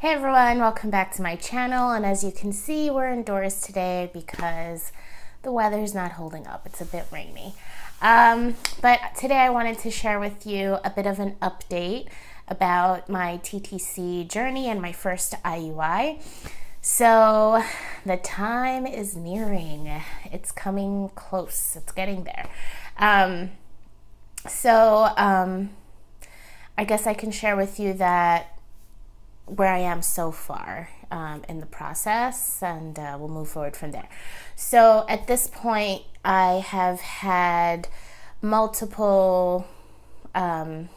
Hey everyone, welcome back to my channel, and as you can see, we're indoors today because the weather's not holding up. It's a bit rainy. But today I wanted to share with you a bit of an update about my TTC journey and my first IUI. So the time is nearing. It's coming close. It's getting there. I guess I can share with you that where I am so far in the process, and we'll move forward from there. So at this point, I have had multiple sonograms,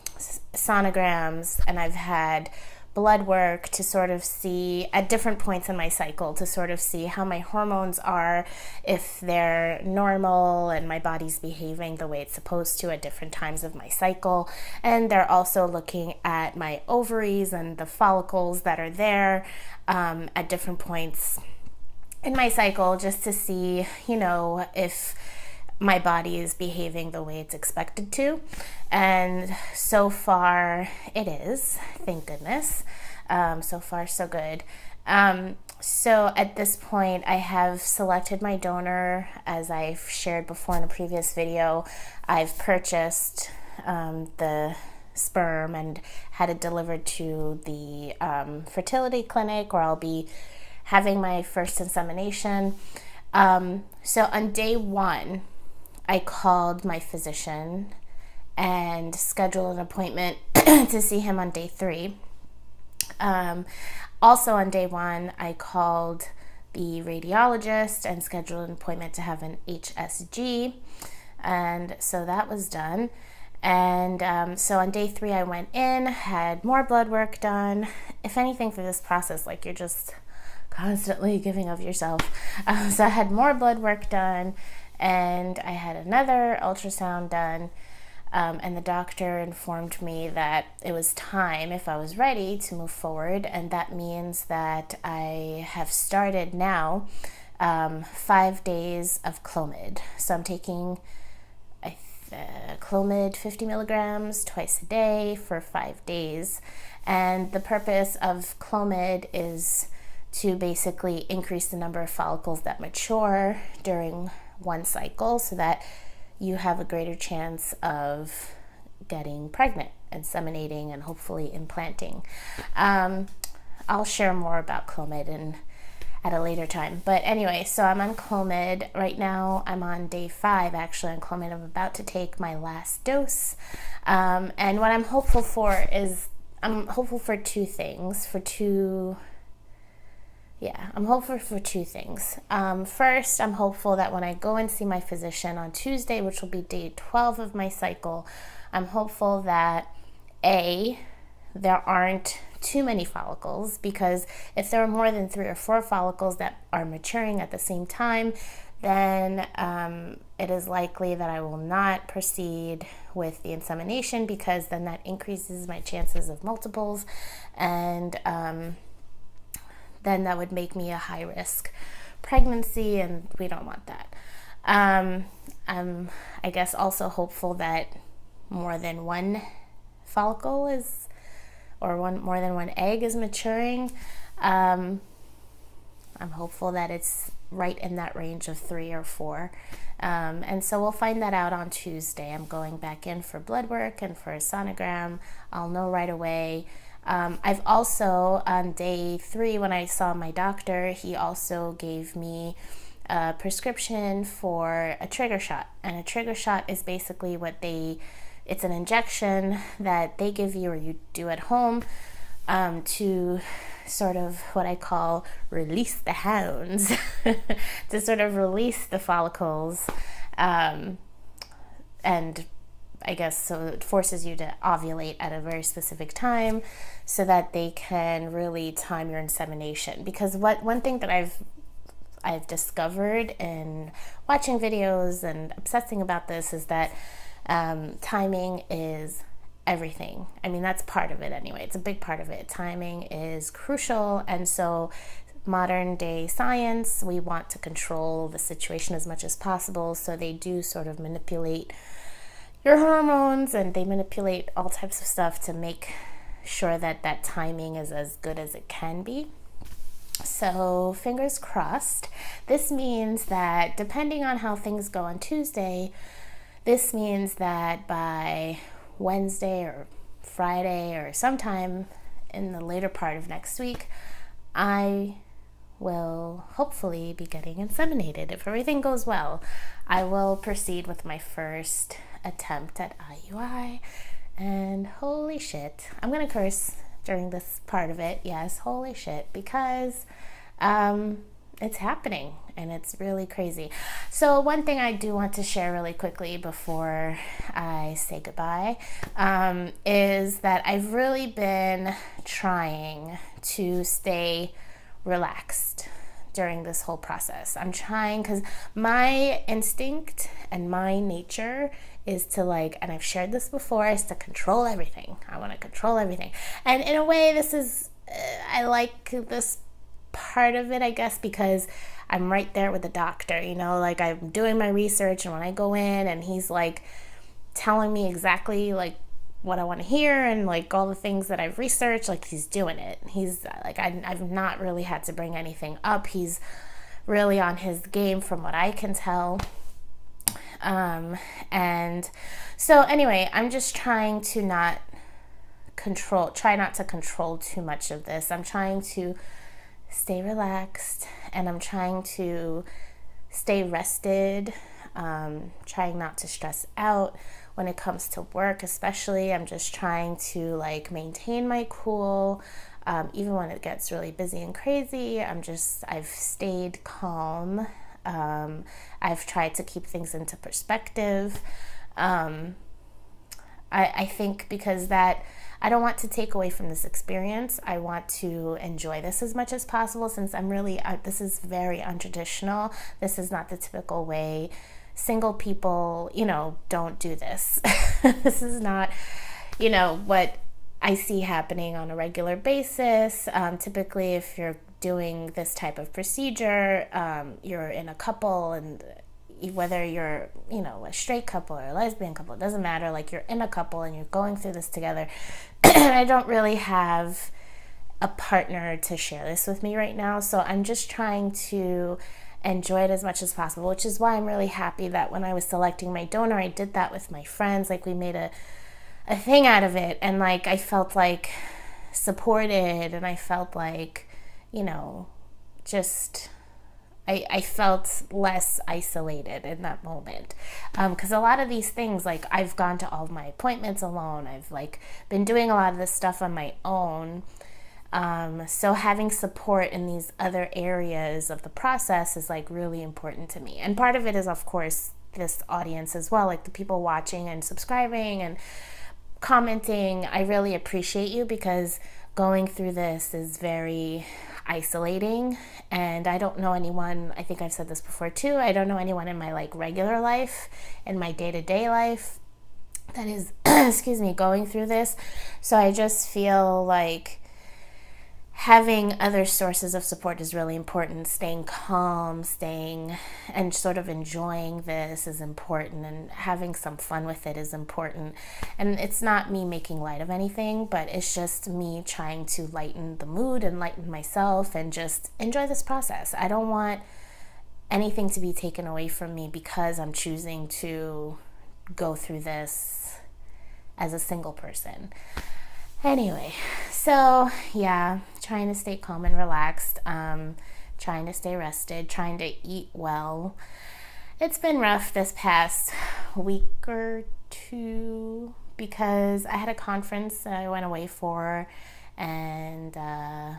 and I've had blood work to sort of see at different points in my cycle to sort of see how my hormones are, if they're normal and my body's behaving the way it's supposed to at different times of my cycle. And they're also looking at my ovaries and the follicles that are there at different points in my cycle, just to see, if my body is behaving the way it's expected to. And so far it is, thank goodness. So far so good. So at this point I have selected my donor. As I've shared before in a previous video, I've purchased the sperm and had it delivered to the fertility clinic where I'll be having my first insemination. So on day one, I called my physician and scheduled an appointment to see him on day 3. Also on day 1, I called the radiologist and scheduled an appointment to have an HSG, and so that was done. And so on day 3, I went in, had more blood work done. If anything, for this process, like, you're just constantly giving of yourself. So I had more blood work done, and I had another ultrasound done, and the doctor informed me that it was time, if I was ready, to move forward. And that means that I have started now 5 days of Clomid. So I'm taking Clomid 50 milligrams twice a day for 5 days. And the purpose of Clomid is to basically increase the number of follicles that mature during one cycle, so that you have a greater chance of getting pregnant, inseminating, and hopefully implanting. I'll share more about Clomid at a later time. But anyway, so I'm on Clomid right now. I'm on day 5 actually on Clomid. I'm about to take my last dose. And what I'm hopeful for is, I'm hopeful for two things. I'm hopeful for two things. First, I'm hopeful that when I go and see my physician on Tuesday, which will be day 12 of my cycle, I'm hopeful that there aren't too many follicles, because if there are more than 3 or 4 follicles that are maturing at the same time, then it is likely that I will not proceed with the insemination, because then that increases my chances of multiples, and then that would make me a high-risk pregnancy, and we don't want that. I'm, I guess, also hopeful that more than one follicle more than one egg is maturing. I'm hopeful that it's right in that range of 3 or 4. And so we'll find that out on Tuesday. I'm going back in for blood work and for a sonogram. I'll know right away. I've also, on day 3, when I saw my doctor, he also gave me a prescription for a trigger shot. And a trigger shot is basically it's an injection that they give you, or you do at home, to sort of what I call release the hounds, to sort of release the follicles, and I guess so it forces you to ovulate at a very specific time so that they can really time your insemination. Because one thing that I've discovered in watching videos and obsessing about this is that timing is everything. I mean, that's part of it anyway. It's a big part of it. Timing is crucial, and so modern day science, we want to control the situation as much as possible, so they do sort of manipulate your hormones, and they manipulate all types of stuff to make sure that that timing is as good as it can be. So fingers crossed. This means that depending on how things go on Tuesday, this means that by Wednesday or Friday or sometime in the later part of next week, I will hopefully be getting inseminated. If everything goes well, I will proceed with my first attempt at IUI. And holy shit, I'm gonna curse during this part of it. Yes, holy shit, because it's happening and it's really crazy. So one thing I do want to share really quickly before I say goodbye is that I've really been trying to stay relaxed during this whole process. I'm trying, because my instinct and my nature is to and I've shared this before, is to control everything. I want to control everything. And in a way, this is, I like this part of it, I guess, because I'm right there with the doctor, I'm doing my research, and when I go in and he's telling me exactly what I want to hear and all the things that I've researched, he's doing it. He's I've not really had to bring anything up. He's really on his game from what I can tell. And so anyway, I'm just trying to not to control too much of this. I'm trying to stay relaxed, and I'm trying to stay rested, trying not to stress out when it comes to work, especially. I'm just trying to maintain my cool, even when it gets really busy and crazy. I've stayed calm. I've tried to keep things into perspective. I think because that I don't want to take away from this experience. I want to enjoy this as much as possible, since this is very untraditional. This is not the typical way. Single people, don't do this. This is not, what I see happening on a regular basis. Typically, if you're doing this type of procedure, you're in a couple, and whether you're, a straight couple or a lesbian couple, it doesn't matter. You're in a couple and you're going through this together. And I don't really have a partner to share this with me right now. So I'm just trying to enjoy it as much as possible, which is why I'm really happy that when I was selecting my donor, I did that with my friends. We made a thing out of it. And I felt supported, and I felt I felt less isolated in that moment. Because a lot of these things, I've gone to all of my appointments alone. I've been doing a lot of this stuff on my own. So having support in these other areas of the process is really important to me. And part of it is, of course, this audience as well, the people watching and subscribing and commenting. I really appreciate you, because going through this is very isolating, and I don't know anyone. I think I've said this before too. I don't know anyone in my regular life, in my day-to-day life, that is excuse me, going through this. So I just feel having other sources of support is really important. Staying calm, and sort of enjoying this is important, and having some fun with it is important. And it's not me making light of anything, but it's just me trying to lighten the mood and lighten myself and just enjoy this process. I don't want anything to be taken away from me because I'm choosing to go through this as a single person. Anyway, so yeah, trying to stay calm and relaxed, trying to stay rested, trying to eat well. It's been rough this past week or two because I had a conference that I went away for, and I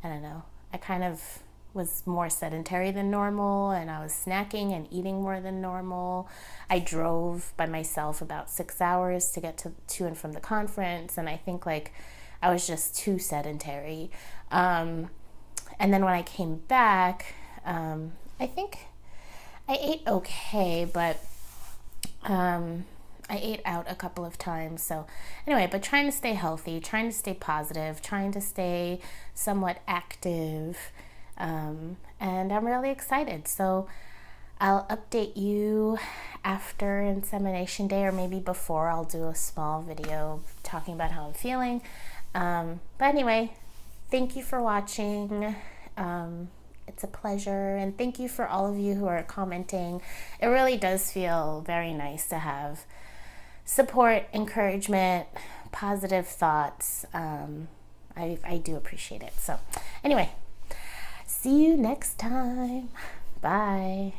don't know, I kind of was more sedentary than normal, and I was snacking and eating more than normal. I drove by myself about 6 hours to get to and from the conference, and I think I was just too sedentary. And then when I came back, I think I ate okay, but I ate out a couple of times. So anyway, but trying to stay healthy, trying to stay positive, trying to stay somewhat active. And I'm really excited. So I'll update you after insemination day, or maybe before. I'll do a small video talking about how I'm feeling. But anyway, thank you for watching. It's a pleasure, and thank you for all of you who are commenting. It really does feel very nice to have support, encouragement, positive thoughts. I do appreciate it. So anyway, see you next time. Bye.